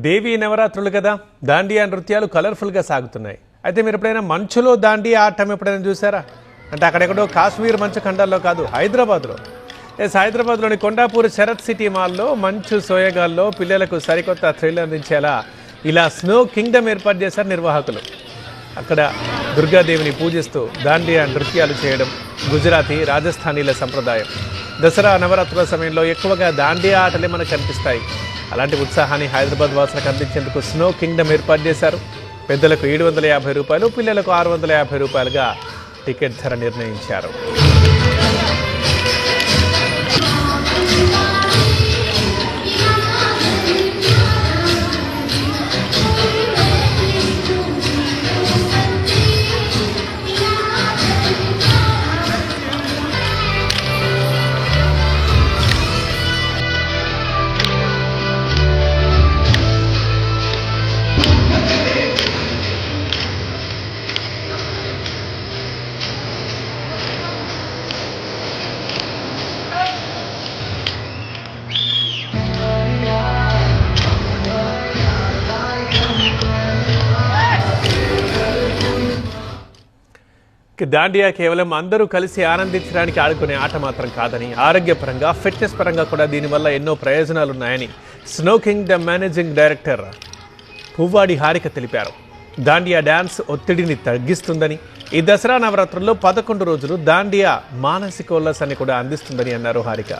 దేవీ నవరాత్రులు కదా, దాండియా నృత్యాలు కలర్ఫుల్గా సాగుతున్నాయి. అయితే మీరు ఎప్పుడైనా మంచులో దాండియా ఆడటం ఎప్పుడైనా చూసారా? అంటే అక్కడెక్కడో కాశ్మీర్ మంచు ఖండాల్లో కాదు, హైదరాబాద్లో. హైదరాబాద్లోని కొండాపూర్ శరత్ సిటీ మాల్లో మంచు సోయగాల్లో పిల్లలకు సరికొత్త థ్రిల్ అందించేలా ఇలా స్నో కింగ్డమ్ ఏర్పాటు చేశారు నిర్వాహకులు. అక్కడ దుర్గాదేవిని పూజిస్తూ దాండియా నృత్యాలు చేయడం గుజరాతీ, రాజస్థానీల సంప్రదాయం. దసరా నవరాత్రుల సమయంలో ఎక్కువగా దాండియా ఆటలే మనకు కనిపిస్తాయి. అలాంటి ఉత్సాహాన్ని హైదరాబాద్ వాసులకు అందించేందుకు స్నో కింగ్డమ్ ఏర్పాటు చేశారు. పెద్దలకు 750 రూపాయలు, పిల్లలకు 650 రూపాయలుగా టికెట్ ధర నిర్ణయించారు. దాండియా కేవలం అందరూ కలిసి ఆనందించడానికి ఆడుకునే ఆట మాత్రం కాదని, ఆరోగ్యపరంగా, ఫిట్నెస్ పరంగా కూడా దీనివల్ల ఎన్నో ప్రయోజనాలున్నాయని snow Kingdom managing director Puvvadi Harika తెలిపారు. దాండియా డ్యాన్స్ ఒత్తిడిని తగ్గిస్తుందని, ఈ దసరా నవరాత్రుల్లో 11 రోజులు దాండియా మానసికోల్లాసాన్ని కూడా అందిస్తుందని అన్నారు హారిక.